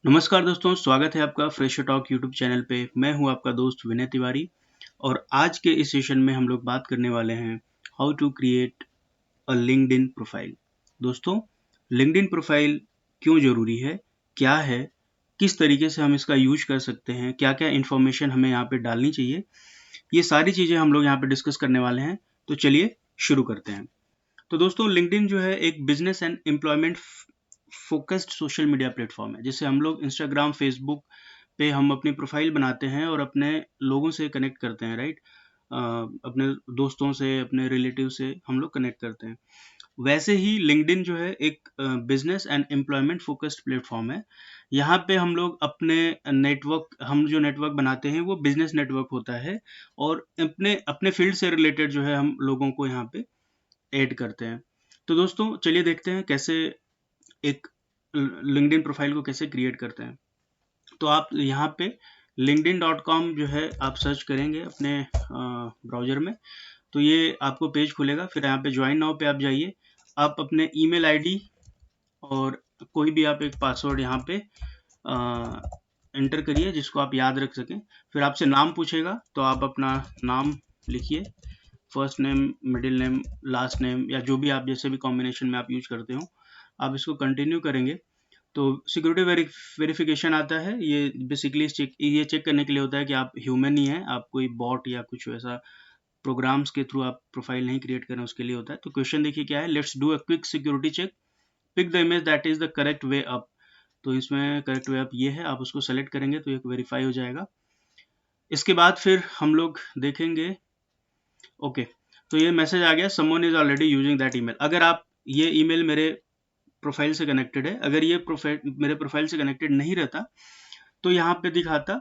नमस्कार दोस्तों, स्वागत है आपका फ्रेशर टॉक यूट्यूब चैनल पे। मैं हूं आपका दोस्त विनय तिवारी और आज के इस सेशन में हम लोग बात करने वाले हैं how to create a LinkedIn profile. दोस्तों, लिंक्डइन प्रोफाइल क्यों ज़रूरी है, क्या है, किस तरीके से हम इसका यूज कर सकते हैं, क्या-क्या इन्फॉर्मेशन हमें यहाँ पे डालनी चाहिए, ये सारी चीज़ें हम लोग यहाँ पे डिस्कस करने वाले हैं। तो चलिए शुरू करते हैं। तो दोस्तों, लिंक्डइन जो है एक business and employment focused social media platform है। जैसे हम लोग इंस्टाग्राम, फेसबुक पे हम अपनी प्रोफाइल बनाते हैं और अपने लोगों से कनेक्ट करते हैं, राइट? अपने दोस्तों से, अपने रिलेटिव से हम लोग कनेक्ट करते हैं। वैसे ही लिंक्डइन जो है एक business and employment focused platform है। यहाँ पे हम लोग अपने नेटवर्क, हम जो नेटवर्क बनाते हैं वो बिजनेस नेटवर्क होता है और अपने अपने फील्ड से रिलेटेड जो है हम लोगों को यहाँ पे ऐड करते हैं। तो दोस्तों, चलिए देखते हैं कैसे एक लिंक्डइन प्रोफाइल को कैसे क्रिएट करते हैं। तो आप यहाँ पे linkedin.com जो है आप सर्च करेंगे अपने ब्राउज़र में, तो ये आपको पेज खुलेगा। फिर यहाँ पे जॉइन नाउ पे आप जाइए। आप अपने ईमेल आईडी और कोई भी आप एक पासवर्ड यहाँ पे एंटर करिए जिसको आप याद रख सकें। फिर आपसे नाम पूछेगा, तो आप अपना नाम लिखिए, first name, middle name, last name या जो भी आप जैसे भी कॉम्बिनेशन में आप यूज करते हो। आप इसको कंटिन्यू करेंगे तो सिक्योरिटी वेरिफिकेशन आता है। ये बेसिकली ये चेक करने के लिए होता है कि आप ह्यूमन ही हैं, आप कोई बॉट या कुछ वैसा प्रोग्राम्स के थ्रू आप प्रोफाइल नहीं क्रिएट करें, उसके लिए होता है। तो क्वेश्चन देखिए क्या है, let's do a quick security check, pick the image that is the correct way up. तो इसमें करेक्ट वे अप ये है, आप उसको सेलेक्ट करेंगे तो एक वेरीफाई हो जाएगा। इसके बाद फिर हम लोग देखेंगे, ओके, तो ये मैसेज आ गया, someone is already using that email. अगर आप ये ईमेल मेरे प्रोफाइल से कनेक्टेड है, अगर ये प्रोफाइल मेरे प्रोफाइल से कनेक्टेड नहीं रहता तो यहाँ पे दिखाता,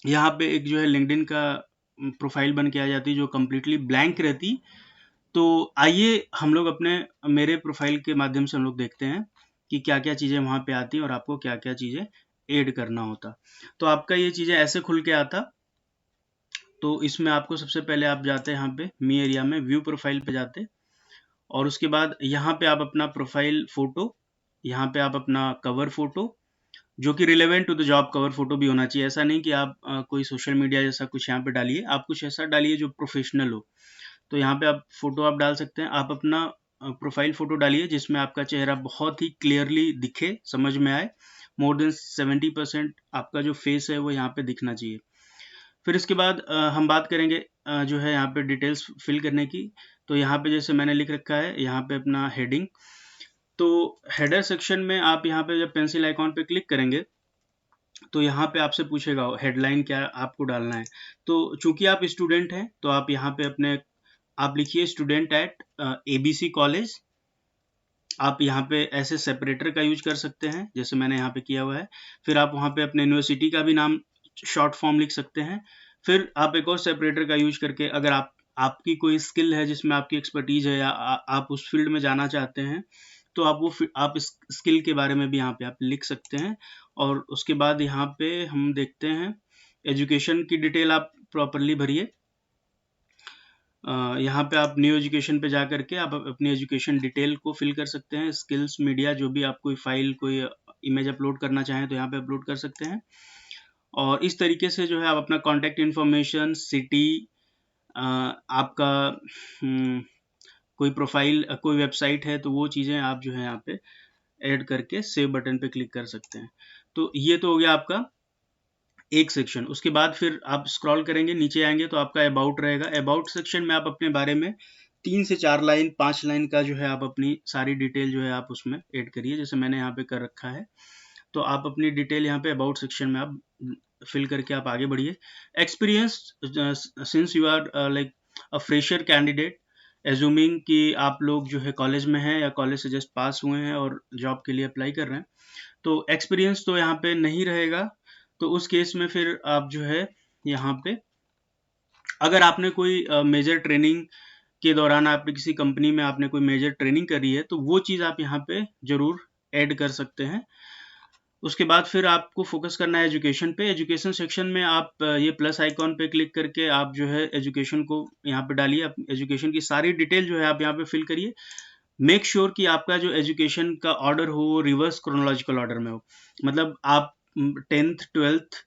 यहाँ पे एक जो है लिंक्डइन का प्रोफाइल बन के आ जाती जो कंप्लीटली ब्लैंक रहती। तो आइए हम लोग अपने मेरे प्रोफाइल के माध्यम से हम लोग देखते हैं कि क्या क्या चीज़ें वहाँ पे आती और आपको क्या क्या चीज़ें ऐड करना होता। तो आपका ये चीज़ें ऐसे खुल के आता। तो इसमें आपको सबसे पहले आप जाते हैं यहाँ पे मी एरिया में, व्यू प्रोफाइल पे जाते, और उसके बाद यहाँ पे आप अपना प्रोफाइल फोटो, यहाँ पे आप अपना कवर फोटो जो कि relevant to the job cover photo भी होना चाहिए। ऐसा नहीं कि आप कोई सोशल मीडिया जैसा कुछ यहाँ पे डालिए, आप कुछ ऐसा डालिए जो प्रोफेशनल हो। तो यहाँ पे आप फोटो आप डाल सकते हैं। आप अपना प्रोफाइल फोटो डालिए जिसमें आपका चेहरा बहुत ही क्लियरली दिखे, समझ में आए। मोर देन 70% आपका जो फेस है वो यहाँ पे दिखना चाहिए। फिर इसके बाद हम बात करेंगे जो है यहाँ पे डिटेल्स फिल करने की। तो यहाँ पे जैसे मैंने लिख रखा है, यहाँ पे अपना हेडिंग। तो हेडर सेक्शन में आप यहाँ पे जब पेंसिल आइकॉन पे क्लिक करेंगे तो यहाँ पे आपसे पूछेगा हेडलाइन क्या आपको डालना है। तो चूंकि आप स्टूडेंट हैं तो आप यहाँ पे अपने आप लिखिए स्टूडेंट एट एबीसी कॉलेज। आप यहाँ पे ऐसे सेपरेटर का यूज कर सकते हैं जैसे मैंने यहाँ पे किया हुआ है। फिर आप वहाँ पे अपने यूनिवर्सिटी का भी नाम शॉर्ट फॉर्म लिख सकते हैं। फिर आप एक और सेपरेटर का यूज करके, अगर आपकी कोई स्किल है जिसमें आपकी एक्सपर्टीज है या आप उस फील्ड में जाना चाहते हैं तो आप इस स्किल के बारे में भी यहाँ पे आप लिख सकते हैं। और उसके बाद यहाँ पे हम देखते हैं एजुकेशन की डिटेल आप प्रॉपरली भरिए। यहाँ पे आप न्यू एजुकेशन पे जा करके आप अपनी एजुकेशन डिटेल को फिल कर सकते हैं। स्किल्स, मीडिया, जो भी आप कोई फाइल, कोई इमेज अपलोड करना चाहें तो यहाँ पे अपलोड कर सकते हैं। और इस तरीके से जो है आप अपना कॉन्टैक्ट इन्फॉर्मेशन, सिटी, आपका कोई प्रोफाइल, कोई वेबसाइट है तो वो चीज़ें आप जो है यहाँ पे ऐड करके सेव बटन पे क्लिक कर सकते हैं। तो ये तो हो गया आपका एक सेक्शन। उसके बाद फिर आप स्क्रॉल करेंगे, नीचे आएंगे तो आपका अबाउट रहेगा। अबाउट सेक्शन में आप अपने बारे में 3 से 4 लाइन, 5 लाइन का जो है आप अपनी सारी डिटेल जो है आप उसमें ऐड करिए, जैसे मैंने यहाँ पे कर रखा है। तो आप अपनी डिटेल यहाँ पे अबाउट सेक्शन में आप फिल करके आप आगे बढ़िए। Experience, since you are like a fresher candidate, assuming कि आप लोग जो है कॉलेज में हैं या कॉलेज से जस्ट पास हुए हैं और जॉब के लिए अप्लाई कर रहे हैं, तो एक्सपीरियंस तो यहाँ पे नहीं रहेगा। तो उस केस में फिर आप जो है यहाँ पे, अगर आपने कोई मेजर ट्रेनिंग के दौरान आपने किसी कंपनी में आपने कोई मेजर ट्रेनिंग करी है तो वो चीज़ आप यहाँ पे जरूर ऐड कर सकते हैं। उसके बाद फिर आपको फोकस करना है एजुकेशन पे। एजुकेशन सेक्शन में आप ये प्लस आइकॉन पे क्लिक करके आप जो है एजुकेशन को यहाँ पे डालिए। एजुकेशन की सारी डिटेल जो है आप यहाँ पे फिल करिए। मेक श्योर कि आपका जो एजुकेशन का ऑर्डर हो वो रिवर्स क्रोनोलॉजिकल ऑर्डर में हो। मतलब आप 10th 12th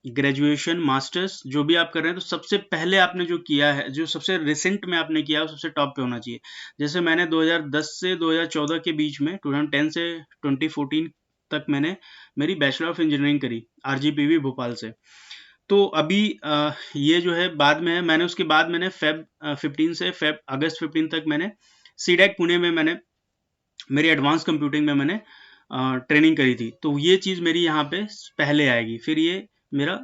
ग्रेजुएशन मास्टर्स जो भी आप कर रहे हैं, तो सबसे पहले आपने जो किया है, जो सबसे रिसेंट में आपने किया है, वो सबसे टॉप पे होना चाहिए। जैसे मैंने 2010 से 2014 के बीच में, 2010 से 2014 तक मैंने मेरी बैचलर ऑफ इंजीनियरिंग करी RGPV भोपाल से। तो अभी ये जो है बाद में है, मैंने उसके बाद मैंने फेब 15 से अगस्त 15 तक मैंने सीडेक पुणे में मैंने मेरी एडवांस कंप्यूटिंग में मैंने ट्रेनिंग करी थी। तो ये चीज़ मेरी यहाँ पे पहले आएगी, फिर ये मेरा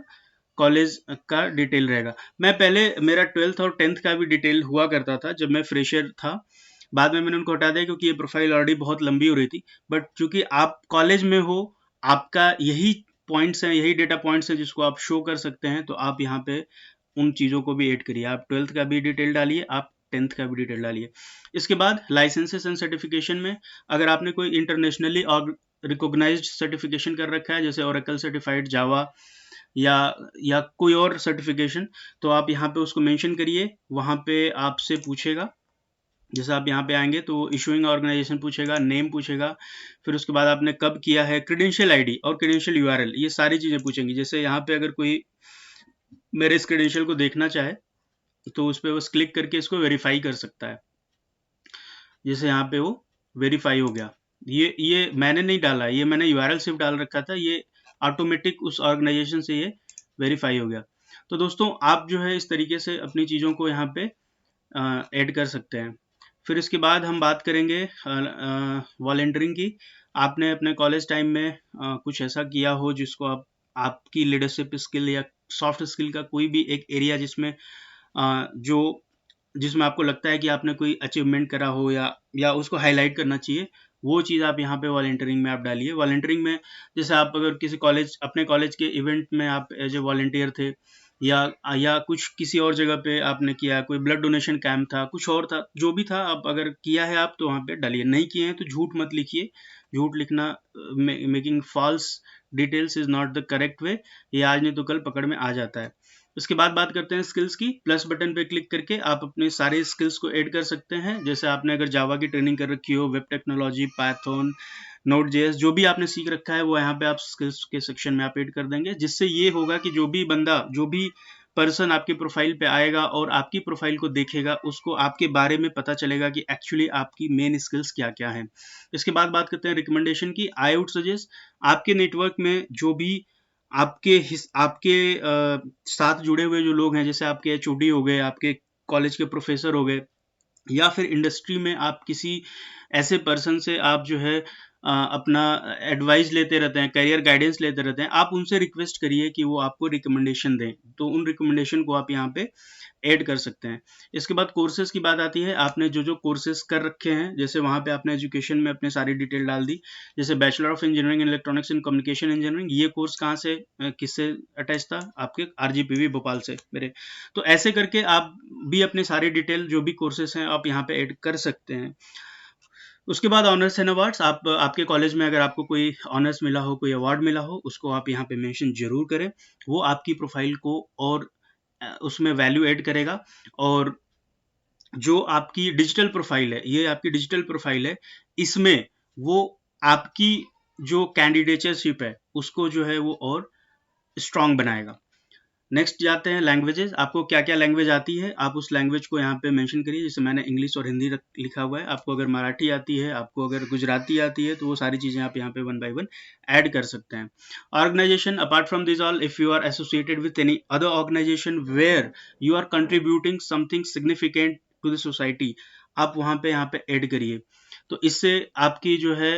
कॉलेज का डिटेल रहेगा। मैं पहले मेरा 12th और 10th का भी डिटेल हुआ करता था जब मैं फ्रेशर था। बाद में मैंने उनको हटा दिया क्योंकि ये प्रोफाइल ऑलरेडी बहुत लंबी हो रही थी। बट चूंकि आप कॉलेज में हो, आपका यही पॉइंट्स हैं, यही डेटा पॉइंट्स हैं जिसको आप शो कर सकते हैं, तो आप यहाँ पे उन चीज़ों को भी ऐड करिए। आप 12th का भी डिटेल डालिए, आप 10th का भी डिटेल डालिए। इसके बाद लाइसेंसेस एंड सर्टिफिकेशन में अगर आपने कोई इंटरनेशनली रिकॉग्नाइज्ड सर्टिफिकेशन कर रखा है, जैसे ओरेकल सर्टिफाइड जावा या कोई और सर्टिफिकेशन, तो आप यहाँ पे उसको मेंशन करिए। वहाँ पे आपसे पूछेगा, जैसे आप यहाँ पे आएंगे तो इशूइंग ऑर्गेनाइजेशन पूछेगा, नेम पूछेगा, फिर उसके बाद आपने कब किया है, क्रेडेंशियल आईडी और क्रेडेंशियल URL, ये सारी चीज़ें पूछेंगी। जैसे यहाँ पे अगर कोई मेरे इस क्रेडेंशियल को देखना चाहे तो उस पर बस क्लिक करके इसको वेरीफाई कर सकता है। जैसे यहाँ पे वो वेरीफाई हो गया। ये मैंने नहीं डाला, ये मैंने URL सिर्फ डाल रखा था, ये ऑटोमेटिक उस ऑर्गेनाइजेशन से ये वेरीफाई हो गया। तो दोस्तों आप जो है इस तरीके से अपनी चीज़ों को यहाँ पे ऐड कर सकते हैं। फिर इसके बाद हम बात करेंगे वॉलंटियरिंग की। आपने अपने कॉलेज टाइम में कुछ ऐसा किया हो जिसको आपकी लीडरशिप स्किल या सॉफ्ट स्किल का कोई भी एक एरिया जिसमें जिसमें आपको लगता है कि आपने कोई अचीवमेंट करा हो या उसको हाईलाइट करना चाहिए, वो चीज़ आप यहाँ पे वॉलंटियरिंग में आप डालिए। वॉलंटियरिंग में जैसे आप अगर किसी अपने कॉलेज के इवेंट में आप एज ए वॉलंटियर थे, या कुछ किसी और जगह पे आपने किया, कोई ब्लड डोनेशन कैंप था, कुछ और था, जो भी था, आप अगर किया है आप तो वहाँ पे डालिए। नहीं किए हैं तो झूठ मत लिखिए। झूठ लिखना, making false details is not the correct way. ये आज नहीं तो कल पकड़ में आ जाता है। उसके बाद बात करते हैं स्किल्स की। प्लस बटन पे क्लिक करके आप अपने सारे स्किल्स को ऐड कर सकते हैं। जैसे आपने अगर जावा की ट्रेनिंग कर रखी हो, वेब टेक्नोलॉजी, पाइथन, Node.js, जो भी आपने सीख रखा है वो यहाँ पे आप स्किल्स के सेक्शन में आप ऐड कर देंगे। जिससे ये होगा कि जो भी बंदा, जो भी पर्सन आपके प्रोफाइल पे आएगा और आपकी प्रोफाइल को देखेगा, उसको आपके बारे में पता चलेगा कि एक्चुअली आपकी मेन स्किल्स क्या क्या हैं। इसके बाद बात करते हैं रिकमेंडेशन की। आई वुड सजेस्ट आपके नेटवर्क में जो भी आपके साथ जुड़े हुए जो लोग हैं, जैसे आपके HOD हो गए, आपके कॉलेज के प्रोफेसर हो गए, या फिर इंडस्ट्री में आप किसी ऐसे पर्सन से आप जो है अपना एडवाइस लेते रहते हैं, करियर गाइडेंस लेते रहते हैं, आप उनसे रिक्वेस्ट करिए कि वो आपको रिकमेंडेशन दें। तो उन रिकमेंडेशन को आप यहाँ पे ऐड कर सकते हैं। इसके बाद कोर्सेज की बात आती है। आपने जो जो कोर्सेज कर रखे हैं, जैसे वहाँ पे आपने एजुकेशन में अपने सारी डिटेल डाल दी। जैसे bachelor of engineering in electronics and communication engineering, ये कोर्स कहाँ से किससे अटैच था? आपके RGPV भोपाल से मेरे। तो ऐसे करके आप भी अपने सारे डिटेल जो भी कोर्सेज हैं आप यहाँ पे ऐड कर सकते हैं। उसके बाद ऑनर्स एंड अवार्ड्स। आपके कॉलेज में अगर आपको कोई ऑनर्स मिला हो, कोई अवार्ड मिला हो, उसको आप यहाँ पे मेंशन जरूर करें। वो आपकी प्रोफाइल को और उसमें वैल्यू ऐड करेगा। और जो आपकी डिजिटल प्रोफाइल है, ये आपकी डिजिटल प्रोफाइल है, इसमें वो आपकी जो कैंडिडेटशिप है उसको जो है वो और स्ट्रांग बनाएगा। नेक्स्ट जाते हैं लैंग्वेजेस। आपको क्या क्या लैंग्वेज आती है, आप उस लैंग्वेज को यहाँ पे मेंशन करिए। जैसे मैंने इंग्लिश और हिंदी लिखा हुआ है। आपको अगर मराठी आती है, आपको अगर गुजराती आती है, तो वो सारी चीज़ें आप यहाँ पे 1 by 1 ऐड कर सकते हैं। Organisation, apart from this all, if you are associated with any other organisation where you are contributing something significant to the society, आप वहाँ पे यहाँ पे ऐड करिए। तो इससे आपकी जो है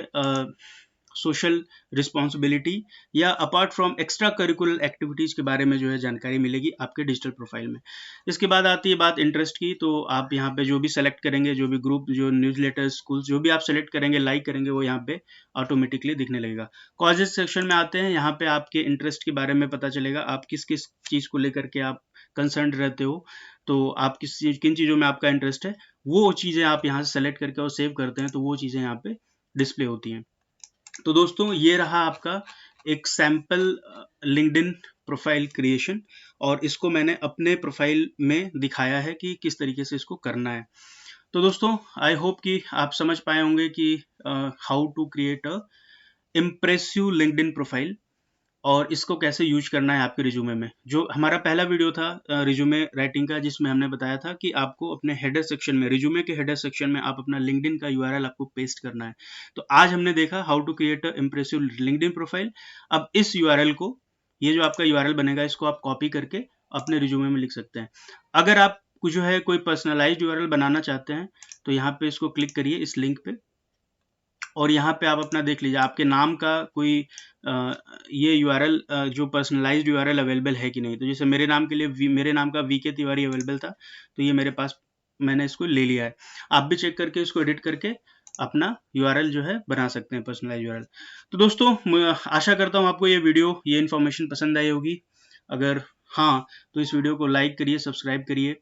सोशल रिस्पॉन्सिबिलिटी या apart from extra curricular activities के बारे में जो है जानकारी मिलेगी आपके डिजिटल प्रोफाइल में। इसके बाद आती है बात इंटरेस्ट की। तो आप यहाँ पे जो भी सेलेक्ट करेंगे, जो भी ग्रुप, जो न्यूज़लेटर, स्कूल, जो भी आप सेलेक्ट करेंगे, लाइक करेंगे, वो यहाँ पे ऑटोमेटिकली दिखने लगेगा। कॉजेज सेक्शन में आते हैं। यहाँ पे आपके इंटरेस्ट के बारे में पता चलेगा, आप किस किस चीज़ को लेकर के आप कंसर्न रहते हो, तो आप किन चीज़ों में आपका इंटरेस्ट है, वो चीज़ें आप यहाँ से सेलेक्ट करके और सेव करते हैं, तो वो चीज़ें यहाँ पे डिस्प्ले होती हैं। तो दोस्तों ये रहा आपका एक सैम्पल लिंक्डइन प्रोफाइल क्रिएशन, और इसको मैंने अपने प्रोफाइल में दिखाया है कि किस तरीके से इसको करना है। तो दोस्तों आई होप कि आप समझ पाए होंगे कि how to create a impressive LinkedIn profile, और इसको कैसे यूज करना है आपके रिज्यूमे में। जो हमारा पहला वीडियो था रिज्यूमे राइटिंग का, जिसमें हमने बताया था कि आपको अपने हेडर सेक्शन में, रिज्यूमे के हेडर सेक्शन में आप अपना लिंक्डइन का यूआरएल आपको पेस्ट करना है। तो आज हमने देखा how to create a impressive LinkedIn profile. अब इस यूआरएल को, ये जो आपका यूआरएल बनेगा, इसको आप कॉपी करके अपने रिज्यूमे में लिख सकते हैं। अगर आप जो है कोई पर्सनलाइज्ड यूआरएल बनाना चाहते हैं तो यहाँ पे इसको क्लिक करिए, इस लिंक पे, और यहाँ पे आप अपना देख लीजिए आपके नाम का कोई ये यूआरएल जो पर्सनलाइज्ड यूआरएल अवेलेबल है कि नहीं। तो जैसे मेरे नाम के लिए मेरे नाम का वीके तिवारी अवेलेबल था, तो ये मेरे पास, मैंने इसको ले लिया है। आप भी चेक करके इसको एडिट करके अपना यूआरएल जो है बना सकते हैं, पर्सनलाइज्ड यूआरएल। तो दोस्तों, आशा करता हूँ आपको ये वीडियो, ये इन्फॉर्मेशन पसंद आई होगी। अगर हाँ, तो इस वीडियो को लाइक करिए, सब्सक्राइब करिए,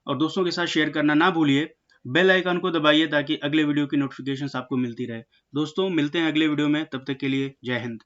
और दोस्तों के साथ शेयर करना ना भूलिए। बेल आइकन को दबाइए ताकि अगले वीडियो की नोटिफिकेशंस आपको मिलती रहे। दोस्तों, मिलते हैं अगले वीडियो में, तब तक के लिए जय हिंद।